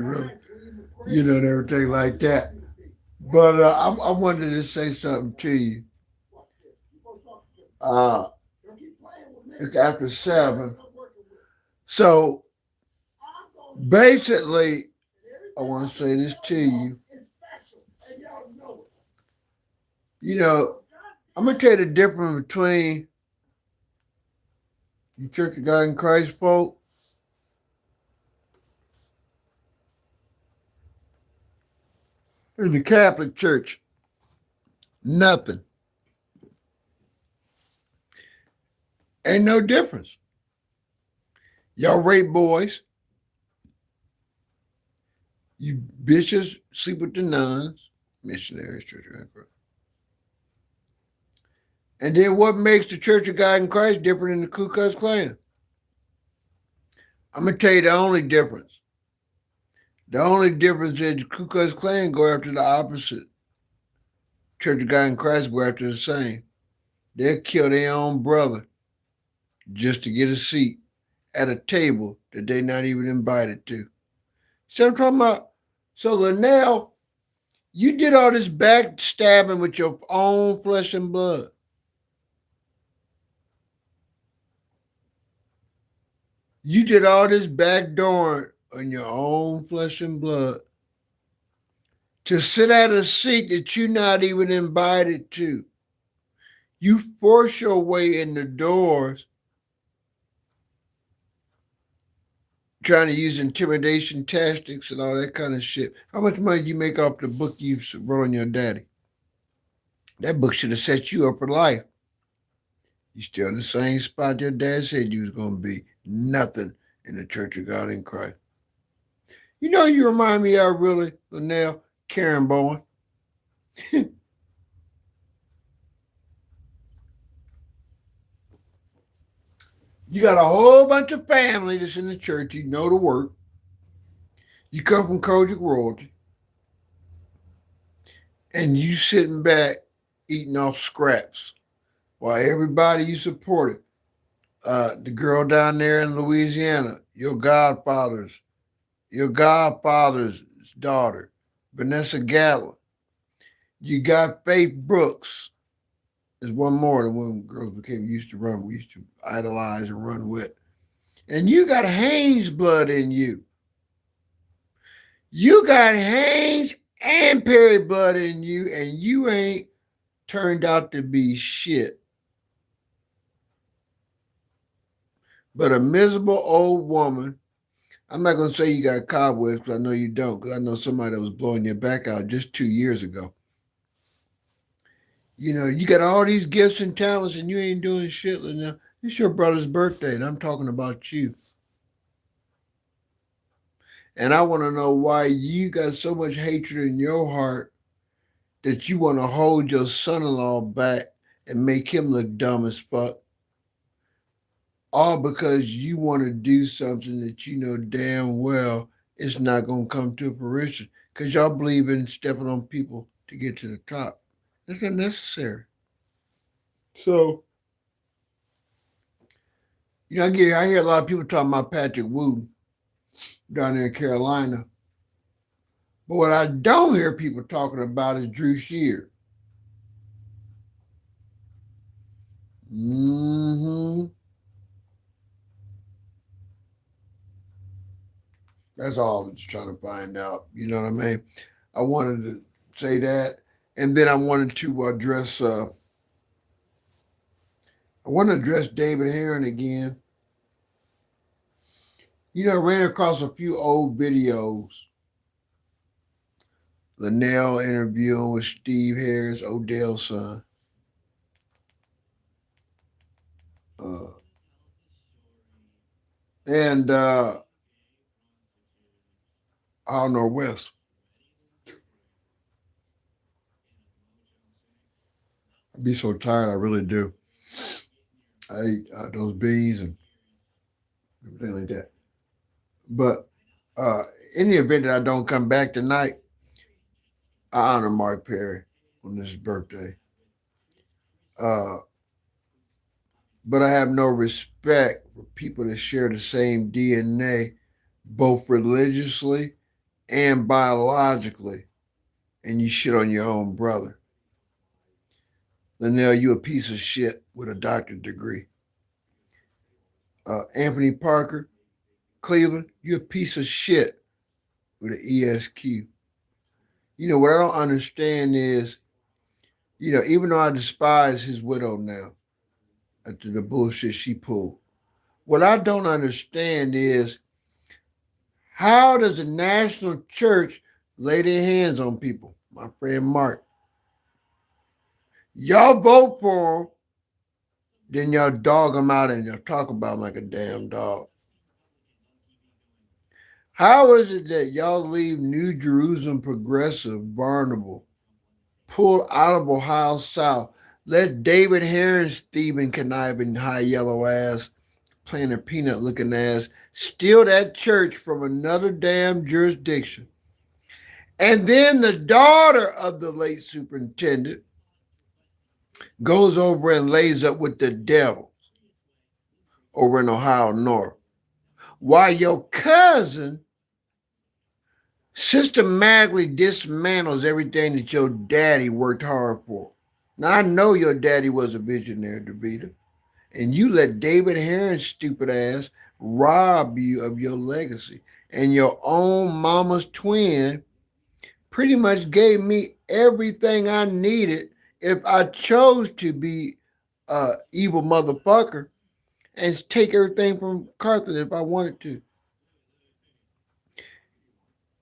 And everything like that. But I wanted to say something to you. Uh, it's after 7. So basically, I want to say this to you. You know, I'm going to tell you the difference between the Church of God in Christ folk and the Catholic Church. Nothing. Ain't no difference. Y'all rape boys. You bishops sleep with the nuns, missionaries, Church of God in Christ. And then what makes the Church of God in Christ different than the Ku Klux Klan? I'm going to tell you the only difference. The only difference is the Ku Klux Klan go after the opposite. Church of God in Christ go after the same. They'll kill their own brother just to get a seat at a table that they're not even invited to. So I'm talking about, so Linnell, you did all this backstabbing with your own flesh and blood. You did all this backdooring on your own flesh and blood to sit at a seat that you're not even invited to. You force your way in the doors trying to use intimidation tactics and all that kind of shit. How much money did you make off the book you wrote on your daddy? That book should have set you up for life. You still in the same spot your dad said you was going to be. Nothing in the Church of God in Christ. You remind me of really, Linnell, Karen Bowen. You got a whole bunch of family that's in the church. You know the work. You come from Kojic royalty. And you sitting back eating off scraps while everybody you supported, the girl down there in Louisiana, your godfather's daughter, Vanessa Gatlin. You got Faith Brooks. There's one more than when girls became used to run. We used to idolize and run with. And you got Haynes blood in you. You got Haynes and Perry blood in you, and you ain't turned out to be shit but a miserable old woman. I'm not going to say you got cobwebs because I know you don't, because I know somebody that was blowing your back out just 2 years ago. You got all these gifts and talents and you ain't doing shit now. It's your brother's birthday and I'm talking about you. And I want to know why you got so much hatred in your heart that you want to hold your son-in-law back and make him look dumb as fuck. All because you want to do something that you know damn well it's not going to come to fruition because y'all believe in stepping on people to get to the top. That's unnecessary. So, I hear a lot of people talking about Patrick Wooten down there in Carolina. But what I don't hear people talking about is Drew Shear. Mm-hmm. That's all I'm just trying to find out. You know what I mean? I wanted to say that. And then I wanted to address David Heron again. I ran across a few old videos. Linnell interviewing with Steve Harris, Odell's son. Uh, and out northwest. I'd be so tired, I really do. I eat those beans and everything like that. But in the event that I don't come back tonight, I honor Mark Perry on his birthday. Uh, but I have no respect for people that share the same DNA, both religiously and biologically, and you shit on your own brother. Linnell, you a piece of shit with a doctorate degree. Anthony Parker, Cleveland, you a piece of shit with an ESQ. You know, what I don't understand is, even though I despise his widow now, after the bullshit she pulled, what I don't understand is, how does the national church lay their hands on people? My friend Mark. Y'all vote for them, then y'all dog them out and y'all talk about them like a damn dog. How is it that y'all leave New Jerusalem progressive, vulnerable, pull out of Ohio South, let David Herron's thieving, conniving, high yellow ass, playing a peanut looking ass, steal that church from another damn jurisdiction? And then the daughter of the late superintendent goes over and lays up with the devil over in Ohio North, while your cousin systematically dismantles everything that your daddy worked hard for. Now, I know your daddy was a visionary, DeVita, and you let David Herron's stupid ass rob you of your legacy. And your own mama's twin pretty much gave me everything I needed if I chose to be a evil motherfucker and take everything from Carthage if I wanted to.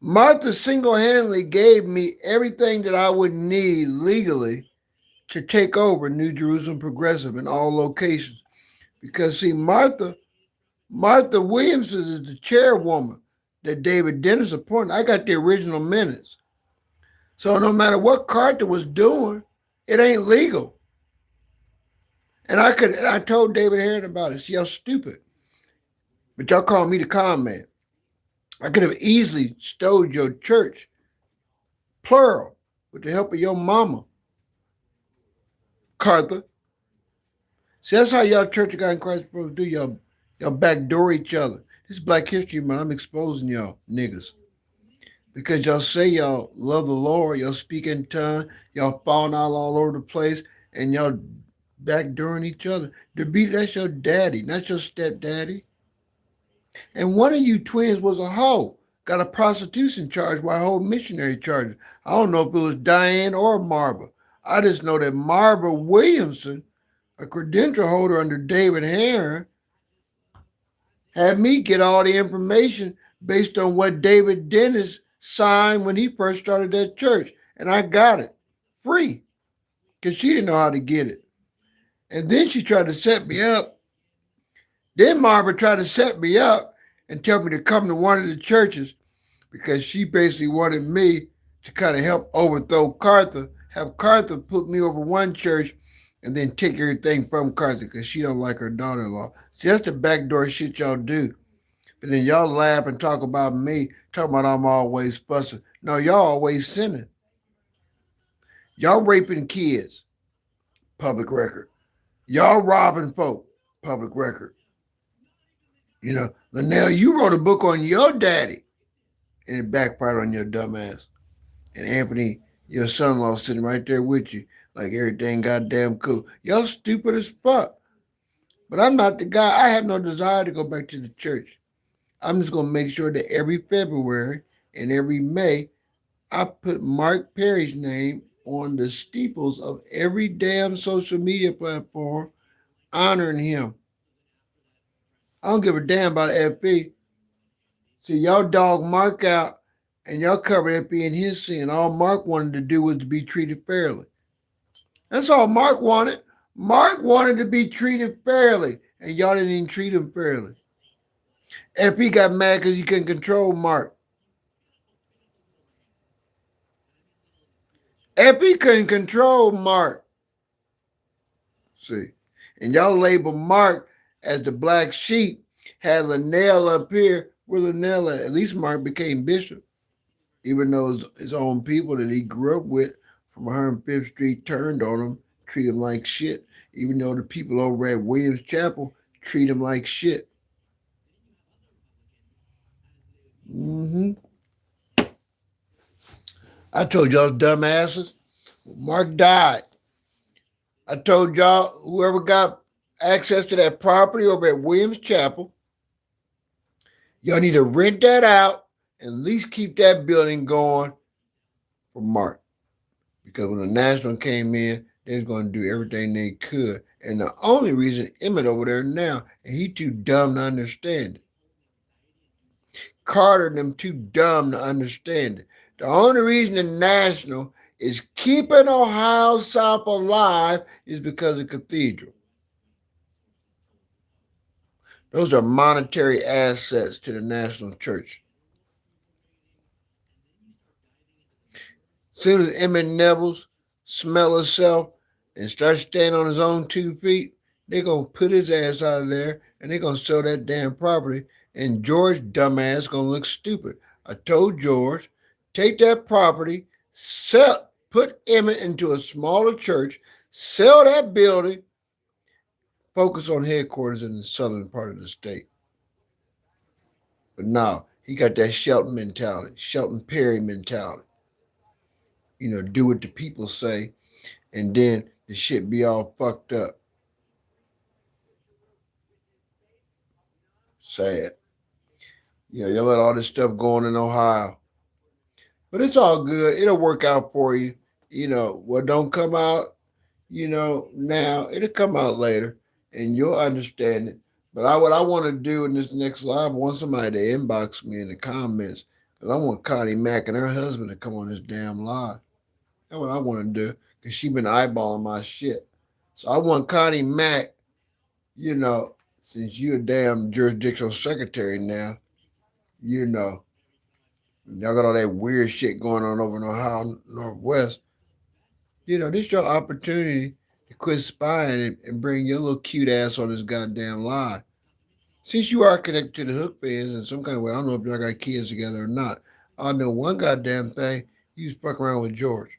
Martha single-handedly gave me everything that I would need legally to take over New Jerusalem Progressive in all locations. Because see, Martha Williamson is the chairwoman that David Dennis appointed. I got the original minutes. So no matter what Carter was doing, it ain't legal. And I told David Herron about it. See, y'all stupid. But y'all call me the con man. I could have easily stole your church, plural, with the help of your mama, Cartha. See, that's how y'all Church of God in Christ supposed to do. Y'all backdoor each other. This is Black History Month. I'm exposing y'all niggas. Because y'all say y'all love the Lord, y'all speak in tongues, y'all falling out all over the place, and y'all backdooring each other. That's your daddy, not your stepdaddy. And one of you twins was a hoe. Got a prostitution charge while a whole missionary charges. I don't know if it was Diane or Marva. I just know that Marva Williamson, a credential holder under David Herron, had me get all the information based on what David Dennis signed when he first started that church. And I got it free because she didn't know how to get it. And then she tried to set me up. Then Marva tried to set me up and tell me to come to one of the churches because she basically wanted me to kind of help overthrow Cartha, have Cartha put me over one church and then take everything from Cartha because she don't like her daughter-in-law. See, that's the backdoor shit y'all do. But then y'all laugh and talk about me, talking about I'm always fussing. No, y'all always sinning. Y'all raping kids, public record. Y'all robbing folk, public record. Linnell, you wrote a book on your daddy, and it backfired on your dumb ass. And Anthony, your son-in-law, sitting right there with you, like everything goddamn cool. Y'all stupid as fuck. But I'm not the guy. I have no desire to go back to the church. I'm just going to make sure that every February and every May, I put Mark Perry's name on the steeples of every damn social media platform, honoring him. I don't give a damn about FB. See, y'all dog Mark out and y'all covered FB in his sin. All Mark wanted to do was to be treated fairly. That's all Mark wanted. Mark wanted to be treated fairly, and y'all didn't even treat him fairly. FB got mad because you couldn't control Mark. FB couldn't control Mark. See, and y'all label Mark as the black sheep, had Linnell up here. Where Linnell at least Mark became bishop, even though his own people that he grew up with from 105th Street turned on him, treat him like shit, even though the people over at Williams Chapel treat him like shit. I told y'all dumbasses. Mark died. I told y'all whoever got access to that property over at Williams Chapel, y'all need to rent that out and at least keep that building going for Mark. Because when the National came in, they was going to do everything they could. And the only reason Emmett over there now, and he too dumb to understand it. Carter and them too dumb to understand it. The only reason the National is keeping Ohio South alive is because of Cathedral. Those are monetary assets to the National Church. As soon as Emmett Neville's smell himself and start standing on his own 2 feet, they're going to put his ass out of there and they're going to sell that damn property. And George, dumbass, going to look stupid. I told George, take that property, sell, put Emmett into a smaller church, sell that building, focus on headquarters in the southern part of the state. But no, he got that Shelton mentality, Shelton Perry mentality. Do what the people say, and then the shit be all fucked up. Sad. You let all this stuff go on in Ohio. But it's all good. It'll work out for you. What don't come out, now, it'll come out later, and you'll understand it. But what I want to do in this next live, I want somebody to inbox me in the comments, because I want Connie Mack and her husband to come on this damn live. That's what I want to do, because she been eyeballing my shit. So I want Connie Mack, since you a damn jurisdictional secretary now, y'all got all that weird shit going on over in Ohio Northwest. This your opportunity to quit spying and bring your little cute ass on this goddamn live. Since you are connected to the Hook fans in some kind of way, I don't know if y'all got kids together or not. I know one goddamn thing, you was fucking around with George.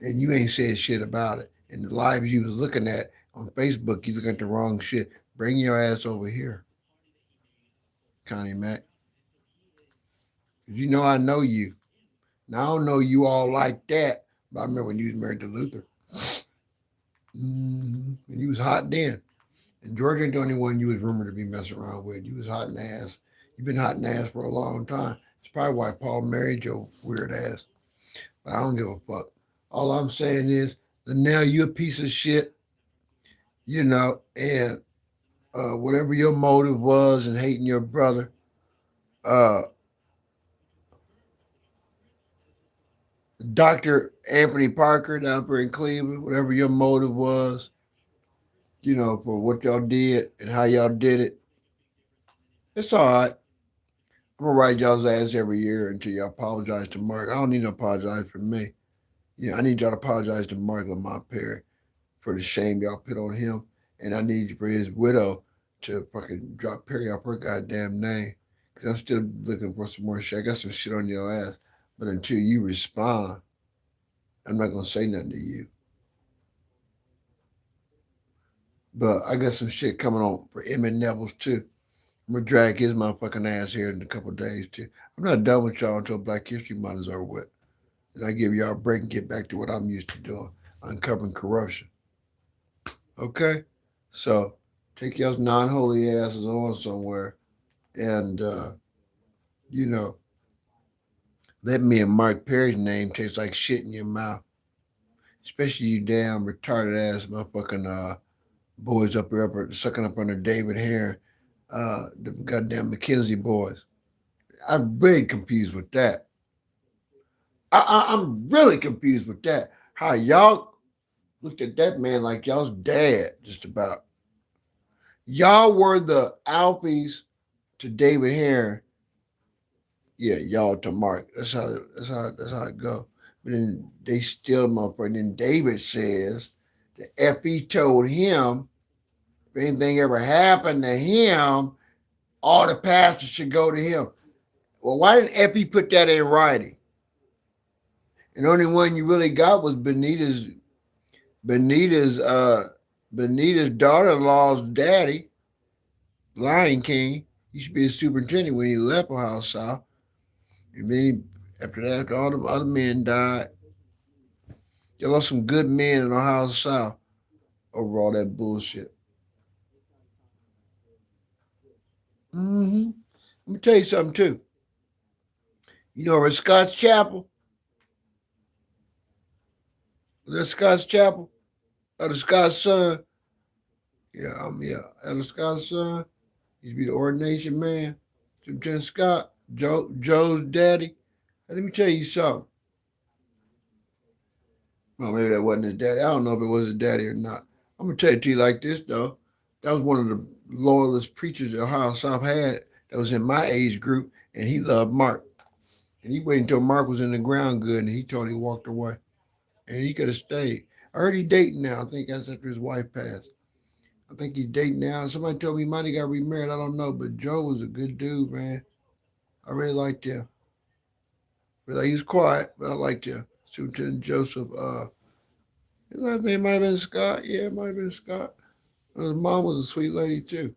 And you ain't said shit about it. And the lives you was looking at on Facebook, you looking at the wrong shit. Bring your ass over here, Connie Mack. Because I know you. Now, I don't know you all like that, but I remember when you was married to Luther. And you was hot then. And George ain't the only one you was rumored to be messing around with. You was hot in the ass. You've been hot in the ass for a long time. It's probably why Paul married your weird ass. But I don't give a fuck. All I'm saying is, now you a piece of shit, and whatever your motive was in hating your brother, Dr. Anthony Parker down there in Cleveland, whatever your motive was, for what y'all did and how y'all did it, it's all right. I'm going to write y'all's ass every year until y'all apologize to Mark. I don't need to apologize for me. I need y'all to apologize to Mark Lamont Perry for the shame y'all put on him. And I need for his widow to fucking drop Perry off her goddamn name. Because I'm still looking for some more shit. I got some shit on your ass. But until you respond, I'm not going to say nothing to you. But I got some shit coming on for Emmett Neville's too. I'm going to drag his motherfucking ass here in a couple of days too. I'm not done with y'all until Black History Month is over with. And I give y'all a break and get back to what I'm used to doing, uncovering corruption. Okay? So take y'all's non-holy asses on somewhere and, let me and Mark Perry's name taste like shit in your mouth. Especially you damn retarded ass motherfucking boys up here sucking up under David Herring, the goddamn McKinsey boys. I'm really confused with that. I'm really confused with that. How y'all looked at that man like y'all's dad, just about. Y'all were the alphys to David Herring. Yeah, y'all to Mark. That's how it go. But then they still motherfucker. And then David says the FE told him if anything ever happened to him, all the pastors should go to him. Well, why didn't FE put that in writing? And the only one you really got was Benita's daughter-in-law's daddy, Lion King. He should be a superintendent when he left Ohio South. And then After that, after all the other men died, you lost some good men in Ohio South over all that bullshit. Mm-hmm. Let me tell you something too. You know, at Scott's Chapel, the Scott's Chapel, or the Scott's son. Yeah, Elder Scott's son. He used to be the ordination man. Superintendent Scott, Joe's daddy. And let me tell you something. Well, maybe that wasn't his daddy. I don't know if it was his daddy or not. I'm gonna tell it to you like this though. That was one of the loyalist preachers that Ohio South had that was in my age group, and he loved Mark. And he waited until Mark was in the ground good, and he told he walked away. And he could have stayed. I heard he's dating now. I think that's after his wife passed. I think he's dating now. Somebody told me he might have got remarried. I don't know, but Joe was a good dude, man. I really liked him. But he was quiet, but I liked him. Superintendent Joseph. His last name might have been Scott. Yeah, it might have been Scott. His mom was a sweet lady too.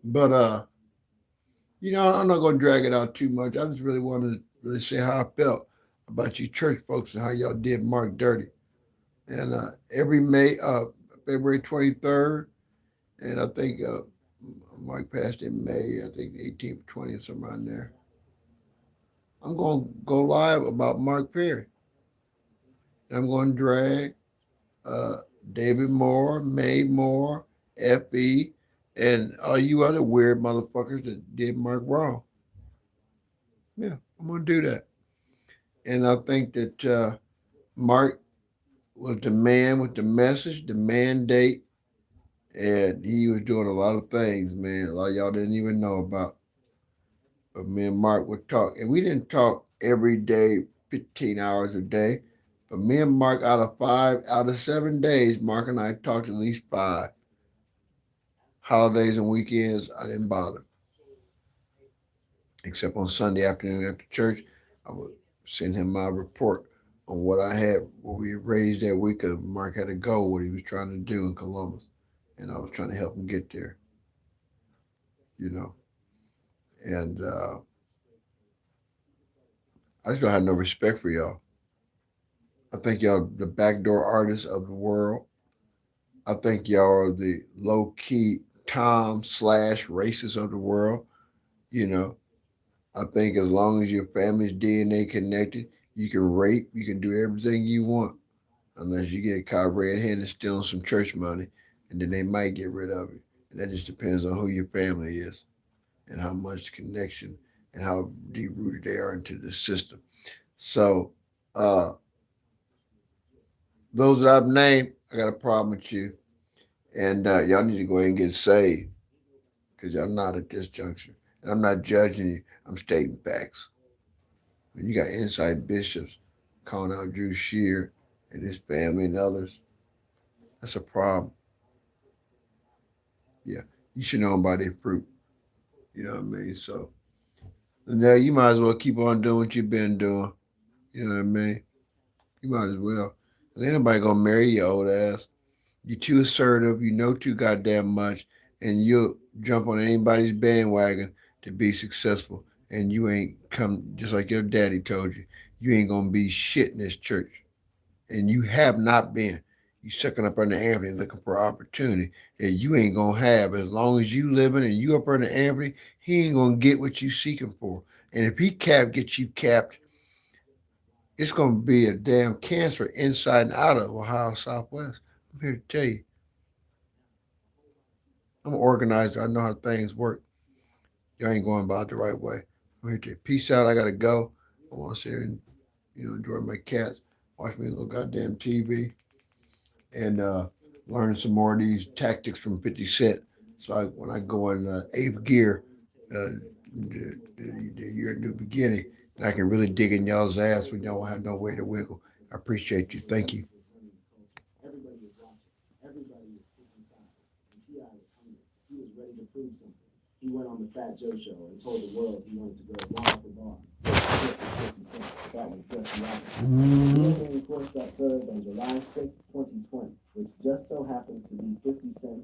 But I'm not gonna drag it out too much. I just really wanted to really say how I felt about you church folks and how y'all did Mark dirty. And every February 23rd, and I think Mark passed in May. I think the 18th, 20th, somewhere around there. I'm gonna go live about Mark Perry. And I'm gonna drag uh, David Moore, May Moore, FE, and all you other weird motherfuckers that did Mark wrong. Yeah, I'm gonna do that. And I think that Mark was the man with the message, the mandate, and he was doing a lot of things, man. A lot of y'all didn't even know about. But me and Mark would talk, and we didn't talk every day, 15 hours a day. But me and Mark, out of 7 days, Mark and I talked at least five. Holidays and weekends, I didn't bother. Except on Sunday afternoon after church, I would send him my report on what we had raised that week. Because Mark had a goal, what he was trying to do in Columbus, and I was trying to help him get there. You know, and I just don't have no respect for y'all. I think y'all the backdoor artists of the world. I think y'all are the low key Tom/racists of the world. You know, I think as long as your family's DNA connected, you can rape, you can do everything you want, unless you get caught red-handed stealing some church money, and then they might get rid of it. And that just depends on who your family is and how much connection and how deep rooted they are into the system. So, uh, those that I've named, I got a problem with you, and y'all need to go ahead and get saved because y'all not at this juncture. And I'm not judging you. I'm stating facts. When you got inside bishops calling out Drew Shear and his family and others, that's a problem. Yeah, you should know them by their fruit. You know what I mean? So now you might as well keep on doing what you've been doing. You know what I mean? You might as well. Ain't nobody gonna marry your old ass. You too assertive. You know too goddamn much, and you'll jump on anybody's bandwagon to be successful. And you ain't come just like your daddy told you. You ain't gonna be shit in this church, and you have not been. You sucking up under Anthony looking for opportunity that you ain't gonna have as long as you living and you up under Anthony. He ain't gonna get what you seeking for. And if he gets you capped, it's gonna be a damn cancer inside and out of Ohio Southwest. I'm here to tell you. I'm an organizer. I know how things work. Y'all ain't going about it the right way. I'm here to peace out. I gotta go. I want to sit here and enjoy my cats, watch me a little goddamn TV, and learn some more of these tactics from 50 Cent. So when I go in eighth gear, the year new beginning, and I can really dig in y'all's ass when y'all have no way to wiggle. I appreciate you. Thank you. Everybody was watching. Everybody was picking sides. And T.I. was hungry. He was ready to prove something. He went on the Fat Joe show and told the world he wanted to go bar for bar. That was just right. The hearing course that served on July 6, 2020, which just so happens to be 50 Cent's